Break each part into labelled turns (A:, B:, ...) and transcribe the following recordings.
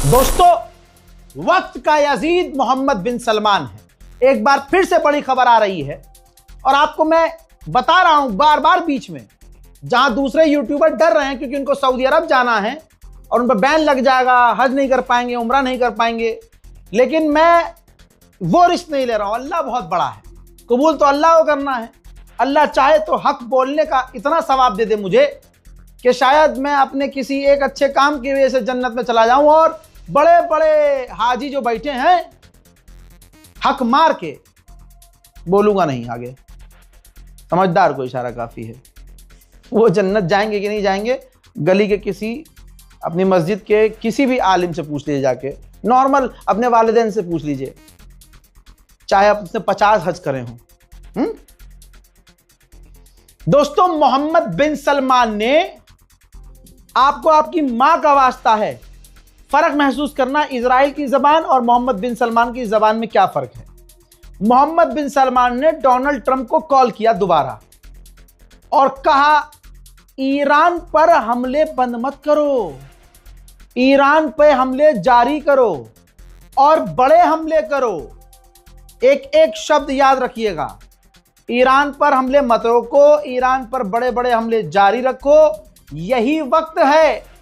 A: दोस्तों, वक्त का यजीद मोहम्मद बिन सलमान है। एक बार फिर से बड़ी खबर आ रही है और आपको मैं बता रहा हूं बार बार बीच में, जहां दूसरे यूट्यूबर डर रहे हैं क्योंकि उनको सऊदी अरब जाना है और उन पर बैन लग जाएगा, हज नहीं कर पाएंगे, उम्रा नहीं कर पाएंगे, लेकिन मैं वो रिस्क नहीं ले रहा हूं। अल्लाह बहुत बड़ा है, कबूल तो अल्लाह को करना है। अल्लाह चाहे तो हक बोलने का इतना सवाब दे दे मुझे कि शायद मैं अपने किसी एक अच्छे काम की वजह से जन्नत में चला जाऊं और बड़े बड़े हाजी जो बैठे हैं हक मार के बोलूंगा नहीं आगे। समझदार को इशारा काफी है। वो जन्नत जाएंगे कि नहीं जाएंगे, गली के किसी, अपनी मस्जिद के किसी भी आलिम से पूछ लीजिए, जाके नॉर्मल अपने वालिदैन से पूछ लीजिए, चाहे आप उसने 50 हज करे हों। दोस्तों, मोहम्मद बिन सलमान ने, आपको आपकी मां का वास्ता है फर्क महसूस करना, इजराइल की जबान और मोहम्मद बिन सलमान की जबान में क्या फर्क है। मोहम्मद बिन सलमान ने डोनाल्ड ट्रंप को कॉल किया दोबारा और कहा ईरान पर हमले बंद मत करो, ईरान पे हमले जारी करो और बड़े हमले करो। एक एक शब्द याद रखिएगा, ईरान पर हमले मत रोको, ईरान पर बड़े बड़े हमले जारी रखो। यही वक्त है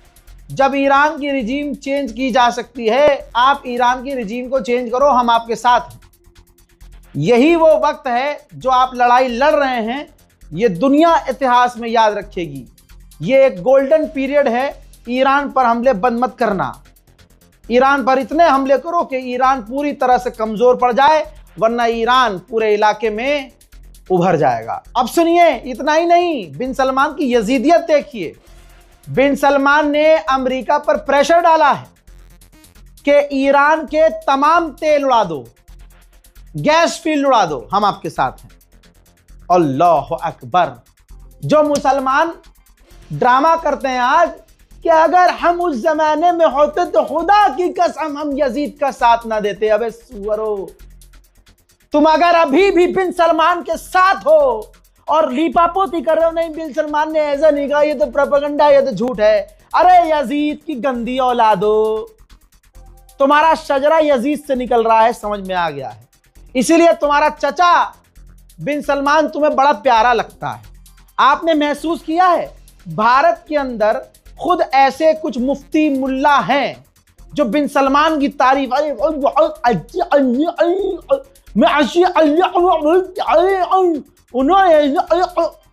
A: जब ईरान की रिजीम चेंज की जा सकती है। आप ईरान की रिजीम को चेंज करो, हम आपके साथ हैं। यही वो वक्त है जो आप लड़ाई लड़ रहे हैं, ये दुनिया इतिहास में याद रखेगी। ये एक गोल्डन पीरियड है। ईरान पर हमले बंद मत करना, ईरान पर इतने हमले करो कि ईरान पूरी तरह से कमजोर पड़ जाए, वरना ईरान पूरे इलाके में उभर जाएगा। अब सुनिए, इतना ही नहीं, बिन सलमान की यजीदियत देखिए। बिन सलमान ने अमेरिका पर प्रेशर डाला है कि ईरान के तमाम तेल उड़ा दो, गैस फील्ड उड़ा दो, हम आपके साथ हैं। अल्लाह अकबर। जो मुसलमान ड्रामा करते हैं आज कि अगर हम उस जमाने में होते तो खुदा की कसम हम यजीद का साथ ना देते। अबे सुअरो, तुम अगर अभी भी बिन सलमान के साथ हो और लीपापोती कर रहे हो, नहीं बिन सलमान ने ऐसा नहीं कहा, ये तो प्रोपेगेंडा, ये तो झूठ है। अरे यजीद की गंदी औलादो, तुम्हारा शजरा यजीद से निकल रहा है, समझ में आ गया है। इसीलिए तुम्हारा चचा बिन सलमान तुम्हें बड़ा प्यारा लगता है। आपने महसूस किया है भारत के अंदर खुद ऐसे कुछ मुफ्ती मुल्ला हैं जो बिन सलमान की तारीफ,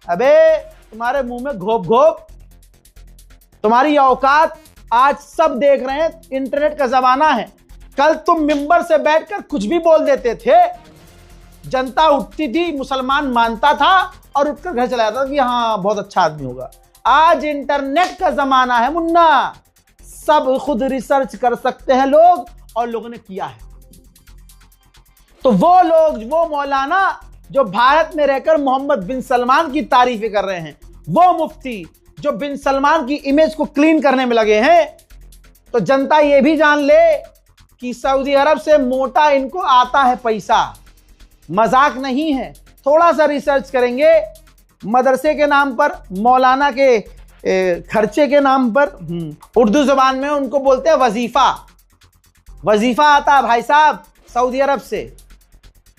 A: अबे तुम्हारे मुंह में घोप घोप, तुम्हारी औकात आज सब देख रहे हैं। इंटरनेट का जमाना है। कल तुम मिंबर से बैठकर कुछ भी बोल देते थे, जनता उठती थी, मुसलमान मानता था और उठकर घर चला जाता था कि हाँ बहुत अच्छा आदमी होगा। आज इंटरनेट का जमाना है मुन्ना, सब खुद रिसर्च कर सकते हैं लोग, और लोगों ने किया है। तो वो लोग, वो मौलाना जो भारत में रहकर मोहम्मद बिन सलमान की तारीफें कर रहे हैं, वो मुफ्ती जो बिन सलमान की इमेज को क्लीन करने में लगे हैं, तो जनता ये भी जान ले कि सऊदी अरब से मोटा इनको आता है पैसा, मजाक नहीं है। थोड़ा सा रिसर्च करेंगे, मदरसे के नाम पर, मौलाना के खर्चे के नाम पर, उर्दू जबान में उनको बोलते हैं वजीफा। वजीफा आता है भाई साहब सऊदी अरब से,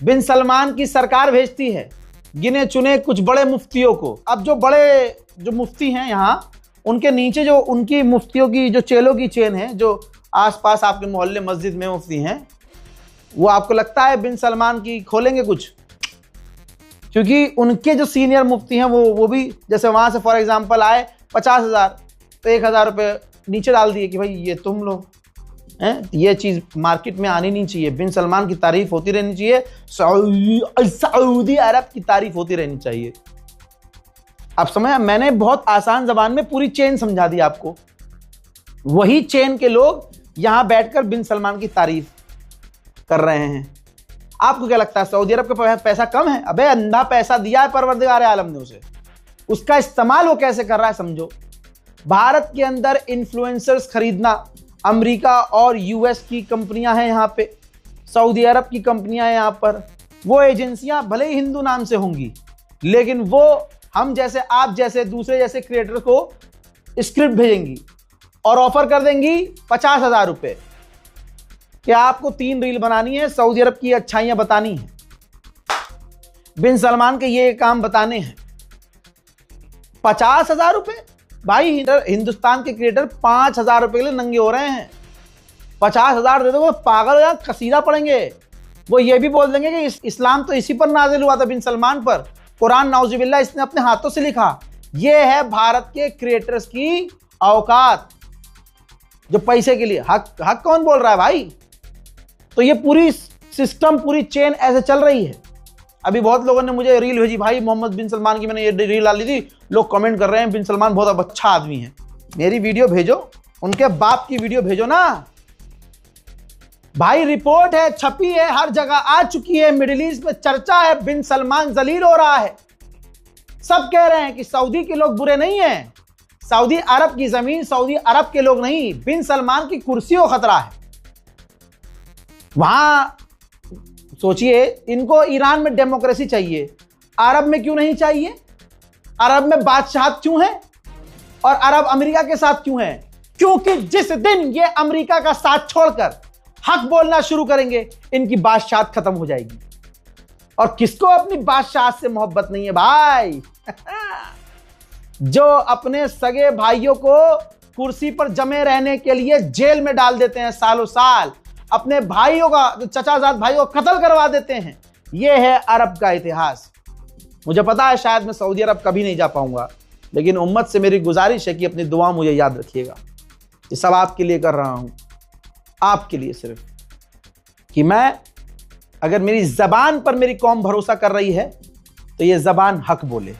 A: बिन सलमान की सरकार भेजती है गिने चुने कुछ बड़े मुफ्तियों को। अब जो बड़े जो मुफ्ती हैं यहाँ, उनके नीचे जो उनकी मुफ्तियों की जो चेलों की चेन है, जो आसपास आपके मोहल्ले मस्जिद में मुफ्ती हैं, वो आपको लगता है बिन सलमान की खोलेंगे कुछ? क्योंकि उनके जो सीनियर मुफ्ती हैं वो भी जैसे वहाँ से फॉर एग्जांपल आए 50,000, तो 1,000 रुपये नीचे डाल दिए कि भाई ये तुम लो हैं। ये चीज़ मार्केट में आनी नहीं चाहिए। बिन सलमान की तारीफ होती रहनी चाहिए, सऊदी अरब की तारीफ होती रहनी चाहिए। आप समझ, मैंने बहुत आसान जबान में पूरी चेन समझा दी आपको। वही चेन के लोग यहाँ बैठकर बिन सलमान की तारीफ कर रहे हैं। आपको क्या लगता है सऊदी अरब का पैसा कम है? अबे अंधा पैसा दिया है परवरदिगार आलम ने उसे, उसका इस्तेमाल वो कैसे कर रहा है समझो। भारत के अंदर इन्फ्लुएंसर्स खरीदना, अमेरिका और यूएस की कंपनियां हैं यहाँ पे, सऊदी अरब की कंपनियां हैं यहाँ पर। वो एजेंसियां भले ही हिंदू नाम से होंगी, लेकिन वो हम जैसे, आप जैसे, दूसरे जैसे क्रिएटर को स्क्रिप्ट भेजेंगी और ऑफर कर देंगी 50,000 रुपये कि आपको 3 रील बनानी है, सऊदी अरब की अच्छाइयां बतानी है, बिन सलमान के ये काम बताने हैं। 50,000 रुपए भाई, हिंदुस्तान के क्रिएटर 5,000 रुपए के लिए नंगे हो रहे हैं। 50,000 दे दो, वो पागल हो जाए, कसीदा पढ़ेंगे। वो ये भी बोल देंगे कि इस्लाम तो इसी पर नाजिल हुआ था, बिन सलमान पर। कुरान नाउजुबिल्लाह इसने अपने हाथों से लिखा। ये है भारत के क्रिएटर्स की औकात, जो पैसे के लिए। हक कौन बोल रहा है भाई? तो ये पूरी सिस्टम, पूरी चेन ऐसे चल रही है। अभी बहुत लोगों ने मुझे रील भेजी, भाई मोहम्मद बिन सलमान की मैंने ये रील डाली थी, लोग कमेंट कर रहे हैं बिन सलमान बहुत अच्छा आदमी है। मेरी वीडियो भेजो, उनके बाप की वीडियो भेजो ना भाई। रिपोर्ट है, छपी है, हर जगह आ चुकी है, मिडिल ईस्ट में चर्चा है, बिन सलमान जलील हो रहा है। सब कह रहे हैं कि सऊदी के लोग बुरे नहीं हैं, सऊदी अरब की जमीन, सऊदी अरब के लोग नहीं, बिन सलमान की कुर्सी को खतरा है। वहां सोचिए, इनको ईरान में डेमोक्रेसी चाहिए, अरब में क्यों नहीं चाहिए? अरब में बादशाहत क्यों है? और अरब अमेरिका के साथ क्यों है? क्योंकि जिस दिन ये अमेरिका का साथ छोड़कर हक बोलना शुरू करेंगे, इनकी बादशाहत खत्म हो जाएगी। और किसको अपनी बादशाहत से मोहब्बत नहीं है भाई? जो अपने सगे भाइयों को कुर्सी पर जमे रहने के लिए जेल में डाल देते हैं सालों साल, अपने भाइयों का, चचाजाद भाइयों को कत्ल करवा देते हैं। यह है अरब का इतिहास। मुझे पता है शायद मैं सऊदी अरब कभी नहीं जा पाऊंगा, लेकिन उम्मत से मेरी गुजारिश है कि अपनी दुआ मुझे याद रखिएगा। ये सब आपके लिए कर रहा हूं, आपके लिए सिर्फ, कि मैं, अगर मेरी जबान पर मेरी कौम भरोसा कर रही है तो ये जबान हक बोले।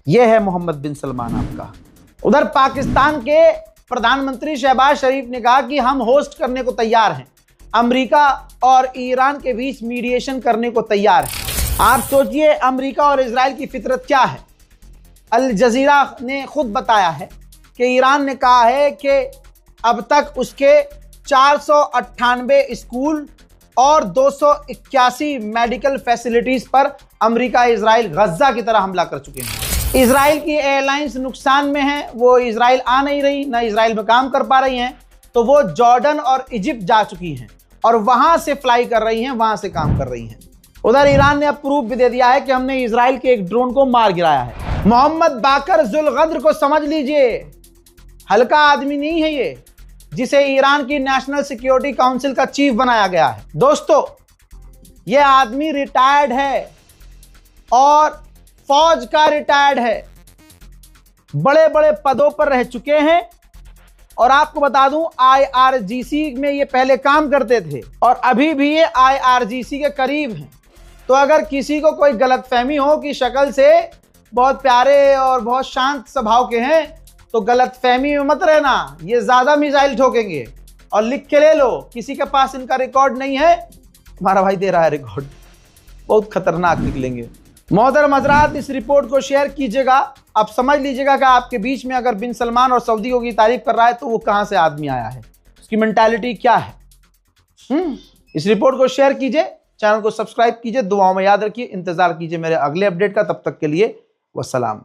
A: ये है मोहम्मद बिन सलमान आपका। उधर पाकिस्तान के प्रधानमंत्री शहबाज शरीफ ने कहा कि हम होस्ट करने को तैयार हैं, अमेरिका और ईरान के बीच मीडिएशन करने को तैयार हैं। आप सोचिए अमेरिका और इजराइल की फितरत क्या है। अल जजीरा ने खुद बताया है कि ईरान ने कहा है कि अब तक उसके 498 स्कूल और 281 मेडिकल फैसिलिटीज पर अमेरिका इजराइल गज्जा की तरह हमला कर चुके हैं। इजराइल की एयरलाइंस नुकसान में है, वो इजराइल आ नहीं रही, ना इजराइल में काम कर पा रही हैं, तो वो जॉर्डन और इजिप्ट जा चुकी हैं और वहां से फ्लाई कर रही हैं, वहां से काम कर रही हैं। उधर ईरान ने अब प्रूफ भी दे दिया है कि हमने इजराइल के एक ड्रोन को मार गिराया है। मोहम्मद बाकर जुल्गद्र को समझ लीजिए, हल्का आदमी नहीं है ये, जिसे ईरान की नेशनल सिक्योरिटी काउंसिल का चीफ बनाया गया है। दोस्तों, यह आदमी रिटायर्ड है और फौज का रिटायर्ड है, बड़े बड़े पदों पर रह चुके हैं। और आपको बता दूं, IRGC में ये पहले काम करते थे और अभी भी ये IRGC के करीब हैं। तो अगर किसी को कोई गलतफहमी हो कि शक्ल से बहुत प्यारे और बहुत शांत स्वभाव के हैं, तो गलतफहमी में मत रहना, ये ज्यादा मिसाइल ठोकेंगे। और लिख के ले लो, किसी के पास इनका रिकॉर्ड नहीं है, हमारा भाई दे रहा है रिकॉर्ड, बहुत खतरनाक निकलेंगे। मोहतरम हज़रात, इस रिपोर्ट को शेयर कीजिएगा। अब समझ लीजिएगा कि आपके बीच में अगर बिन सलमान और सऊदियों की तारीफ कर रहा है तो वो कहां से आदमी आया है, उसकी मेंटालिटी क्या है। इस रिपोर्ट को शेयर कीजिए, चैनल को सब्सक्राइब कीजिए, दुआओं में याद रखिए, इंतजार कीजिए मेरे अगले अपडेट का। तब तक के लिए वस्सलाम।